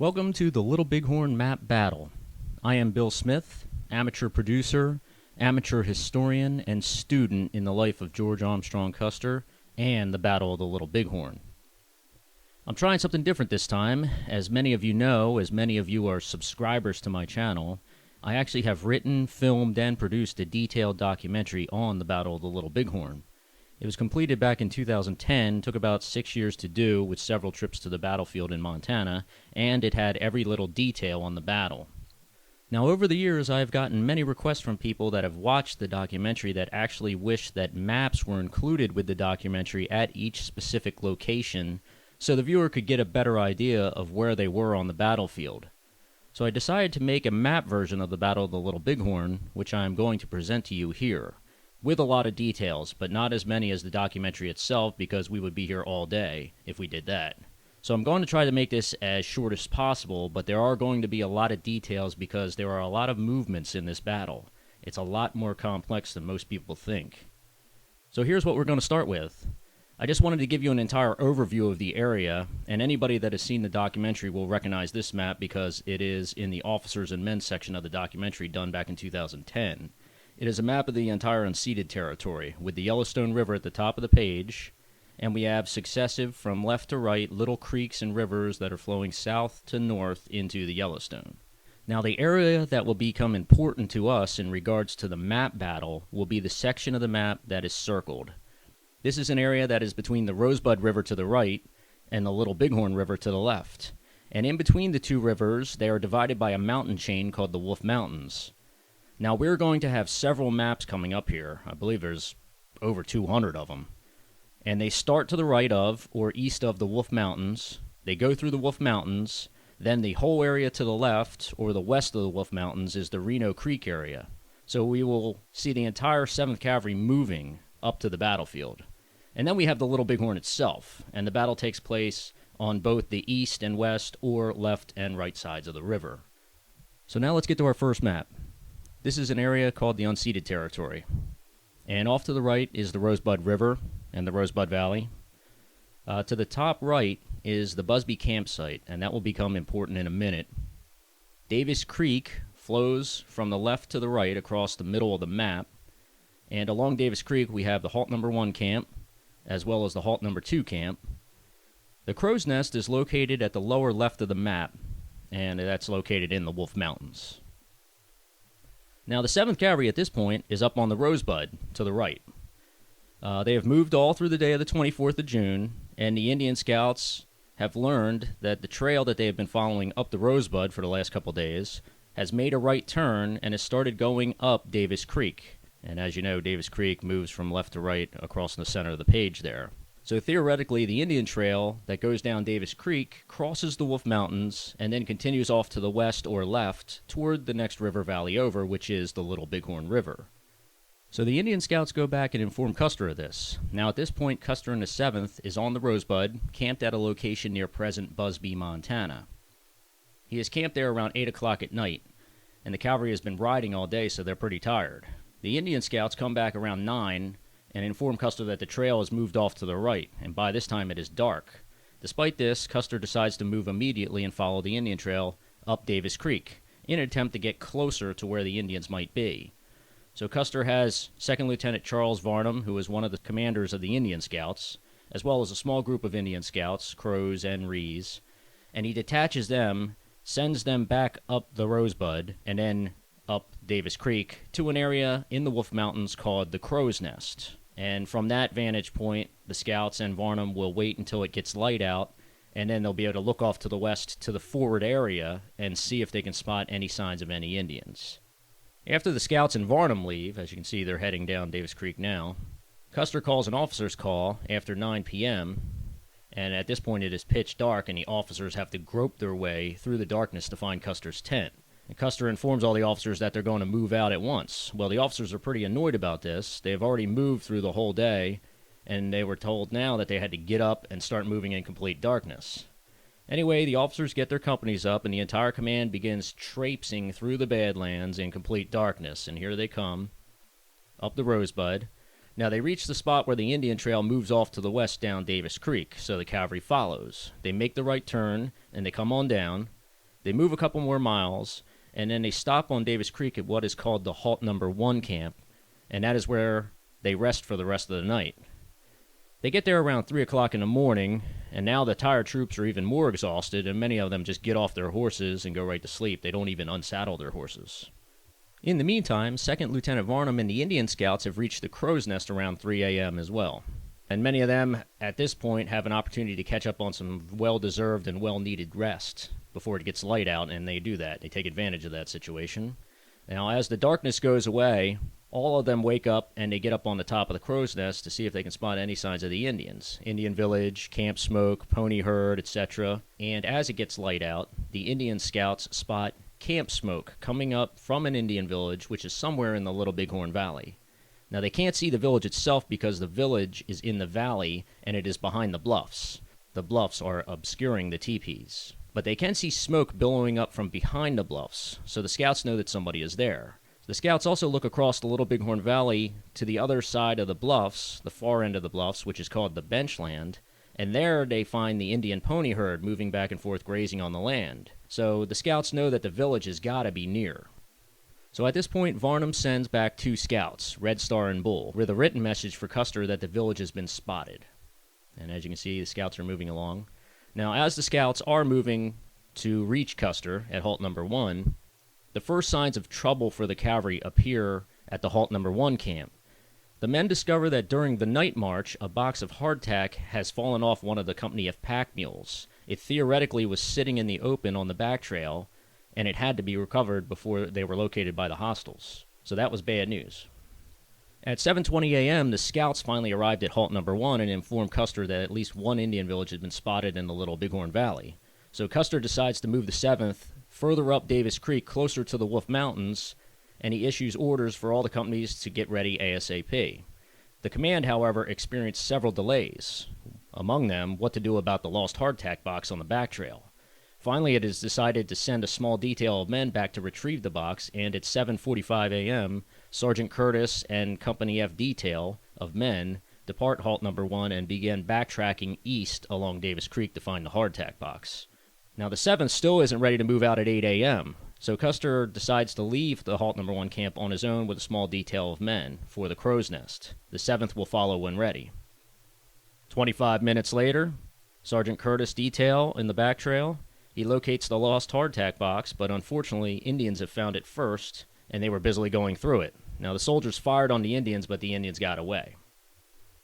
Welcome to the Little Bighorn Map Battle. I am Bill Smith, amateur producer, amateur historian, and student in the life of George Armstrong Custer and the Battle of the Little Bighorn. I'm trying something different this time. As many of you know, as many of you are subscribers to my channel, I actually have written, filmed, and produced a detailed documentary on the Battle of the Little Bighorn. It was completed back in 2010, took about 6 years to do with several trips to the battlefield in Montana, and it had every little detail on the battle. Now, over the years, I have gotten many requests from people that have watched the documentary that actually wish that maps were included with the documentary at each specific location so the viewer could get a better idea of where they were on the battlefield. So I decided to make a map version of the Battle of the Little Bighorn, which I am going to present to you here, with a lot of details, but not as many as the documentary itself because we would be here all day if we did that. So I'm going to try to make this as short as possible, but there are going to be a lot of details because there are a lot of movements in this battle. It's a lot more complex than most people think. So here's what we're going to start with. I just wanted to give you an entire overview of the area, and anybody that has seen the documentary will recognize this map because it is in the officers and men section of the documentary done back in 2010. It is a map of the entire unceded territory, with the Yellowstone River at the top of the page, and we have successive, from left to right, little creeks and rivers that are flowing south to north into the Yellowstone. Now, the area that will become important to us in regards to the map battle will be the section of the map that is circled. This is an area that is between the Rosebud River to the right and the Little Bighorn River to the left. And in between the two rivers, they are divided by a mountain chain called the Wolf Mountains. Now, we're going to have several maps coming up here. I believe there's over 200 of them. And they start to the right of or east of the Wolf Mountains. They go through the Wolf Mountains. Then the whole area to the left or the west of the Wolf Mountains is the Reno Creek area. So we will see the entire 7th Cavalry moving up to the battlefield. And then we have the Little Bighorn itself. And the battle takes place on both the east and west or left and right sides of the river. So now let's get to our first map. This is an area called the unceded territory. And off to the right is the Rosebud River and the Rosebud Valley. To the top right is the Busby Camp site, and that will become important in a minute. Davis Creek flows from the left to the right across the middle of the map. And along Davis Creek, we have the Halt number 1 camp, as well as the Halt number 2 camp. The Crow's Nest is located at the lower left of the map, and that's located in the Wolf Mountains. Now, the 7th Cavalry at this point is up on the Rosebud to the right. They have moved all through the day of the 24th of June, and the Indian Scouts have learned that the trail that they have been following up the Rosebud for the last couple days has made a right turn and has started going up Davis Creek. And as you know, Davis Creek moves from left to right across the center of the page there. So theoretically, the Indian Trail that goes down Davis Creek crosses the Wolf Mountains and then continues off to the west or left toward the next river valley over, which is the Little Bighorn River. So the Indian Scouts go back and inform Custer of this. Now at this point, Custer and the 7th is on the Rosebud, camped at a location near present Busby, Montana. He is camped there around 8 o'clock at night, and the cavalry has been riding all day, so they're pretty tired. The Indian Scouts come back around 9 and inform Custer that the trail has moved off to the right, and by this time it is dark. Despite this, Custer decides to move immediately and follow the Indian Trail up Davis Creek, in an attempt to get closer to where the Indians might be. So Custer has 2nd Lieutenant Charles Varnum, who is one of the commanders of the Indian Scouts, as well as a small group of Indian Scouts, Crows and Rees, and he detaches them, sends them back up the Rosebud, and then up Davis Creek to an area in the Wolf Mountains called the Crow's Nest. And from that vantage point, the Scouts and Varnum will wait until it gets light out, and then they'll be able to look off to the west to the forward area and see if they can spot any signs of any Indians. After the Scouts and Varnum leave, as you can see they're heading down Davis Creek now, Custer calls an officer's call after 9 p.m., and at this point it is pitch dark and the officers have to grope their way through the darkness to find Custer's tent. And Custer informs all the officers that they're going to move out at once. Well, the officers are pretty annoyed about this. They have already moved through the whole day, and they were told now that they had to get up and start moving in complete darkness. Anyway, the officers get their companies up, and the entire command begins traipsing through the Badlands in complete darkness. And here they come, up the Rosebud. Now, they reach the spot where the Indian Trail moves off to the west down Davis Creek, so the cavalry follows. They make the right turn, and they come on down. They move a couple more miles, and then they stop on Davis Creek at what is called the Halt Number 1 camp, and that is where they rest for the rest of the night. They get there around 3 o'clock in the morning, and now the tired troops are even more exhausted, and many of them just get off their horses and go right to sleep. They don't even unsaddle their horses. In the meantime, 2nd Lieutenant Varnum and the Indian Scouts have reached the Crow's Nest around 3 a.m. as well. And many of them, at this point, have an opportunity to catch up on some well-deserved and well-needed rest before it gets light out, and they do that. They take advantage of that situation. Now, as the darkness goes away, all of them wake up and they get up on the top of the Crow's Nest to see if they can spot any signs of the Indians. Indian village, camp smoke, pony herd, etc. And as it gets light out, the Indian Scouts spot camp smoke coming up from an Indian village, which is somewhere in the Little Bighorn Valley. Now, they can't see the village itself because the village is in the valley and it is behind the bluffs. The bluffs are obscuring the teepees. But they can see smoke billowing up from behind the bluffs, so the Scouts know that somebody is there. The Scouts also look across the Little Bighorn Valley to the other side of the bluffs, the far end of the bluffs, which is called the Benchland, and there they find the Indian pony herd moving back and forth grazing on the land. So the Scouts know that the village has got to be near. So at this point, Varnum sends back 2 Scouts, Red Star and Bull, with a written message for Custer that the village has been spotted. And as you can see, the Scouts are moving along. Now, as the Scouts are moving to reach Custer at Halt Number 1, the first signs of trouble for the cavalry appear at the Halt Number 1 camp. The men discover that during the night march, a box of hardtack has fallen off one of the company of pack mules. It theoretically was sitting in the open on the back trail, and it had to be recovered before they were located by the hostiles. So that was bad news. At 7:20 a.m., the Scouts finally arrived at Halt Number 1 and informed Custer that at least one Indian village had been spotted in the Little Bighorn Valley. So Custer decides to move the 7th further up Davis Creek, closer to the Wolf Mountains, and he issues orders for all the companies to get ready ASAP. The command, however, experienced several delays. Among them, what to do about the lost hardtack box on the back trail. Finally, it is decided to send a small detail of men back to retrieve the box, and at 7:45 a.m., Sergeant Curtis and Company F detail of men depart Halt Number 1 and begin backtracking east along Davis Creek to find the hardtack box. Now, the 7th still isn't ready to move out at 8 a.m., so Custer decides to leave the Halt Number 1 camp on his own with a small detail of men for the Crow's Nest. The 7th will follow when ready. 25 minutes later, Sergeant Curtis detail in the back trail. He locates the lost hardtack box, but unfortunately, Indians have found it first, and they were busily going through it. Now, the soldiers fired on the Indians, but the Indians got away.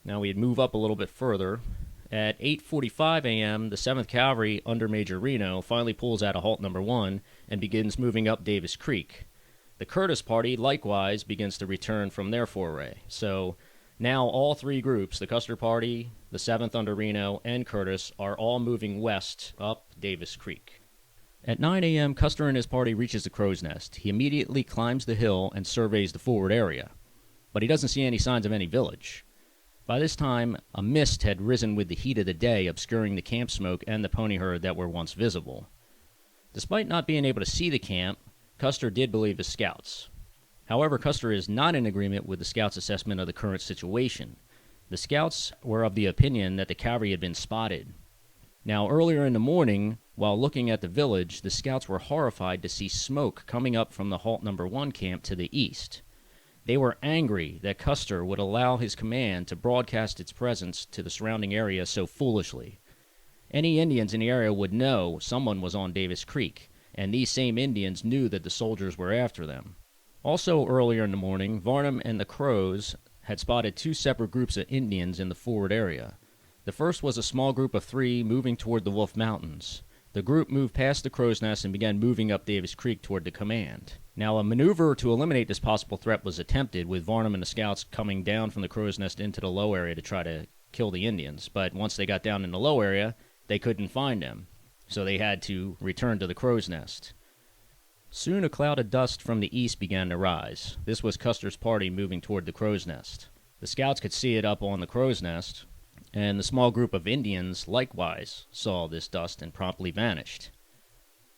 Now, we'd move up a little bit further. At 8:45 a.m., the 7th Cavalry, under Major Reno, finally pulls out of Halt Number 1 and begins moving up Davis Creek. The Curtis party, likewise, begins to return from their foray. So now all 3 groups, the Custer party, the 7th under Reno, and Curtis, are all moving west up Davis Creek. At 9 a.m., Custer and his party reaches the Crow's Nest. He immediately climbs the hill and surveys the forward area, but he doesn't see any signs of any village. By this time, a mist had risen with the heat of the day, obscuring the camp smoke and the pony herd that were once visible. Despite not being able to see the camp, Custer did believe his scouts. However, Custer is not in agreement with the scouts' assessment of the current situation. The scouts were of the opinion that the cavalry had been spotted. Now, earlier in the morning, while looking at the village, the scouts were horrified to see smoke coming up from the Halt Number 1 camp to the east. They were angry that Custer would allow his command to broadcast its presence to the surrounding area so foolishly. Any Indians in the area would know someone was on Davis Creek, and these same Indians knew that the soldiers were after them. Also earlier in the morning, Varnum and the Crows had spotted 2 separate groups of Indians in the forward area. The first was a small group of 3 moving toward the Wolf Mountains. The group moved past the Crow's Nest and began moving up Davis Creek toward the command. Now, a maneuver to eliminate this possible threat was attempted, with Varnum and the scouts coming down from the Crow's Nest into the low area to try to kill the Indians. But once they got down in the low area, they couldn't find them, so they had to return to the Crow's Nest. Soon a cloud of dust from the east began to rise. This was Custer's party moving toward the Crow's Nest. The scouts could see it up on the Crow's Nest, and the small group of Indians likewise saw this dust and promptly vanished.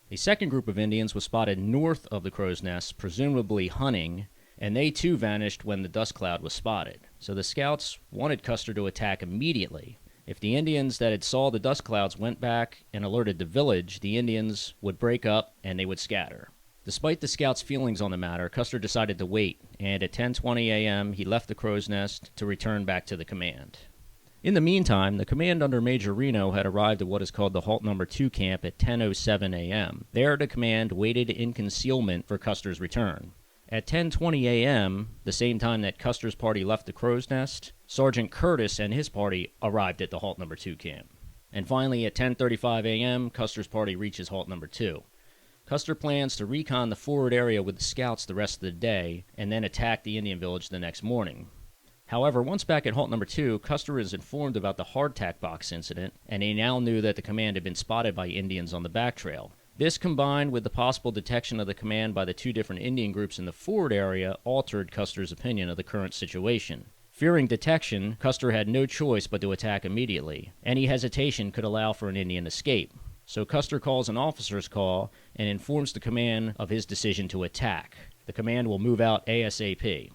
A second group of Indians was spotted north of the Crow's Nest, presumably hunting, and they too vanished when the dust cloud was spotted. So the scouts wanted Custer to attack immediately. If the Indians that had saw the dust clouds went back and alerted the village, the Indians would break up and they would scatter. Despite the scouts' feelings on the matter, Custer decided to wait, and at 10:20 a.m. he left the crow's nest to return back to the command. In the meantime, the command under Major Reno had arrived at what is called the Halt No. 2 camp at 10:07 a.m. There, the command waited in concealment for Custer's return. At 10:20 a.m., the same time that Custer's party left the crow's nest, Sergeant Curtis and his party arrived at the Halt No. 2 camp. And finally, at 10:35 a.m., Custer's party reaches Halt No. 2. Custer plans to recon the forward area with the scouts the rest of the day and then attack the Indian village the next morning. However, once back at Halt No. 2, Custer is informed about the hardtack box incident, and he now knew that the command had been spotted by Indians on the back trail. This, combined with the possible detection of the command by the two different Indian groups in the forward area, altered Custer's opinion of the current situation. Fearing detection, Custer had no choice but to attack immediately. Any hesitation could allow for an Indian escape. So Custer calls an officer's call and informs the command of his decision to attack. The command will move out ASAP.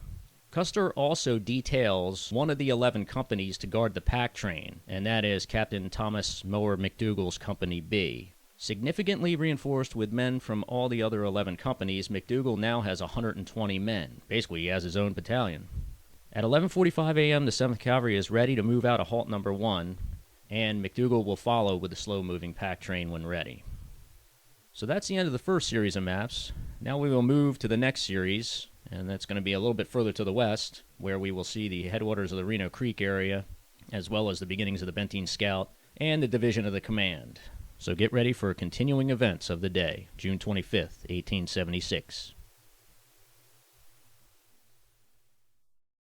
Custer also details one of the 11 companies to guard the pack train, and that is Captain Thomas Mower McDougal's Company B. Significantly reinforced with men from all the other 11 companies, McDougal now has 120 men. Basically, he has his own battalion. At 11:45 a.m., the 7th Cavalry is ready to move out of Halt No. 1, and McDougal will follow with the slow-moving pack train when ready. So that's the end of the first series of maps. Now we will move to the next series, and that's going to be a little bit further to the west, where we will see the headwaters of the Reno Creek area, as well as the beginnings of the Benteen Scout, and the division of the command. So get ready for continuing events of the day, June 25th, 1876.